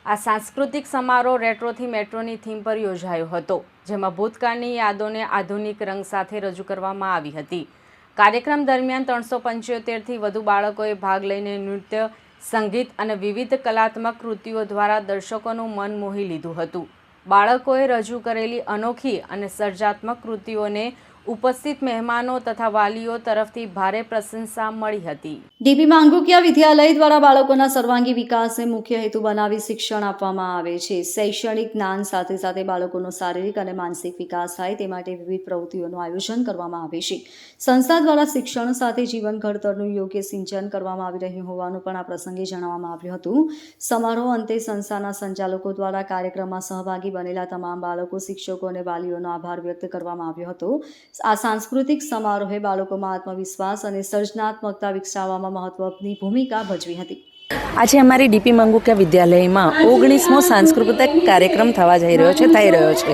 આ સાંસ્કૃતિક સમારોહ રેટ્રોથી મેટ્રોની થીમ પર યોજાયો હતો, જેમાં ભૂતકાળની યાદોને આધુનિક રંગ સાથે રજૂ કરવામાં આવી હતી। કાર્યક્રમ દરમિયાન 375થી વધુ બાળકોએ ભાગ લઈને નૃત્ય, સંગીત અને વિવિધ કલાત્મક કૃતિઓ દ્વારા દર્શકોનું મન મોહી લીધું હતું। બાળકોએ રજૂ કરેલી અનોખી અને સર્જનાત્મક કૃતિઓને ઉપસ્થિત મહેમાનો તથા વાલીઓ તરફથી ભારે પ્રશંસા મળી હતી। ડીપી માંગુકિયા વિદ્યાલય દ્વારા બાળકોના સર્વાંગી વિકાસને મુખ્ય હેતુ બનાવી શિક્ષણ આપવામાં આવે છે। શૈક્ષણિક જ્ઞાન સાથે સાથે બાળકોનો શારીરિક અને માનસિક વિકાસ થાય તે માટે વિવિધ પ્રવૃત્તિઓનું આયોજન કરવામાં આવે છે। સંસ્થા દ્વારા શિક્ષણ સાથે જીવન ઘડતરનું યોગ્ય સિંચન કરવામાં આવી રહ્યું હોવાનું પણ આ પ્રસંગે જણાવવામાં આવ્યું હતું। સમારોહ અંતે સંસ્થાના સંચાલકો દ્વારા કાર્યક્રમમાં સહભાગી બનેલા તમામ બાળકો, શિક્ષકો અને વાલીઓનો આભાર વ્યક્ત કરવામાં આવ્યો હતો। આ સાંસ્કૃતિક સમારોહે બાળકોમાં આત્મવિશ્વાસ અને સર્જનાત્મકતા વિકસાવવામાં મહત્વની ભૂમિકા ભજવી હતી। આજે અમારી ડીપી માંગુકિયા વિદ્યાલયમાં 19મો સાંસ્કૃતિક કાર્યક્રમ થઈ રહ્યો છે,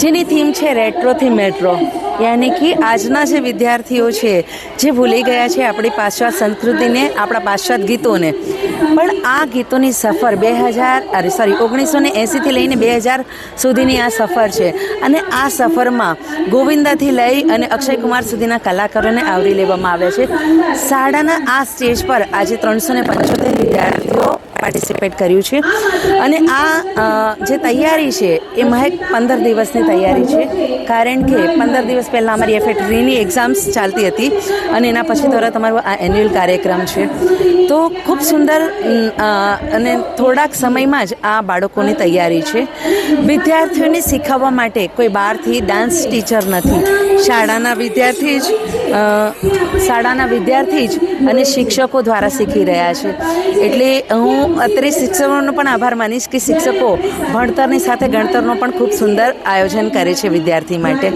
જેની થીમ છે રેટ્રોથી મેટ્રો। યાની કે આજના જે વિદ્યાર્થીઓ છે જે ભૂલી ગયા છે આપણી પાશ્ચાત્ય સંસ્કૃતિને, આપણા પાશ્ચાત્ય ગીતોને, પણ આ ગીતોની સફર 1980થી લઈને 2000 સુધીની આ સફર છે અને આ સફરમાં ગોવિંદાથી લઈ અને અક્ષય કુમાર સુધીના કલાકારોને આવરી લેવામાં આવ્યા છે। શાળાના આ સ્ટેજ પર આજે 375 વિદ્યાર્થીઓ પાર્ટિસિપેટ કર્યું છે અને આ જે તૈયારી છે એ મહેક 15 દિવસની તૈયારી છે, કારણ કે 15 દિવસ પહેલાં અમારી એફએટરીની એક્ઝામ્સ ચાલતી હતી અને એના પછી તરત અમારો આ એન્યુઅલ કાર્યક્રમ છે। તો ખૂબ સુંદર અને થોડાક સમયમાં જ આ બાળકોની તૈયારી છે। વિદ્યાર્થીઓને શીખવવા માટે કોઈ બહારથી ડાન્સ ટીચર નથી, શાળાના વિદ્યાર્થી જ અને શિક્ષકો દ્વારા શીખી રહ્યા છે। એટલે હું અત્યારે શિક્ષકોનો પણ આભાર માનીશ કે શિક્ષકો ભણતરની સાથે ગણતરનો પણ ખૂબ સુંદર આયોજન કરે છે વિદ્યાર્થી માટે।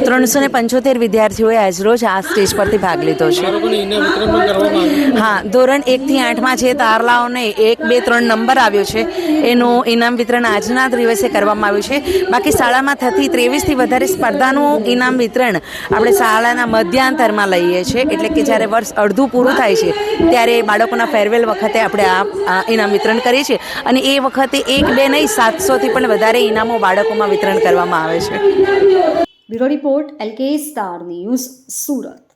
375 વિદ્યાર્થીઓએ આજરોજ આ સ્ટેજ પરથી ભાગ લીધો છે। હા, ધોરણ 1 થી 8માં જે તારલાઓને 1, 2, 3 નંબર આવ્યો છે એનું ઇનામ વિતરણ આજના દિવસે કરવામાં આવ્યું છે। બાકી શાળામાં થતી 23થી વધારે સ્પર્ધાનું ઇનામ વિતરણ આપણે શાળાના મધ્યાંતરમાં લઈએ છીએ, એટલે કે જ્યારે વર્ષ અડધું પૂરું થાય છે ત્યારે બાળકોના ફેરવેલ વખતે આપણે આ ઇનામ વિતરણ કરીએ છીએ અને એ વખતે 1, 2 નહીં 700થી પણ વધારે ઇનામો બાળકોમાં વિતરણ કરવામાં આવે છે। Bureau report, LK star news, Surat.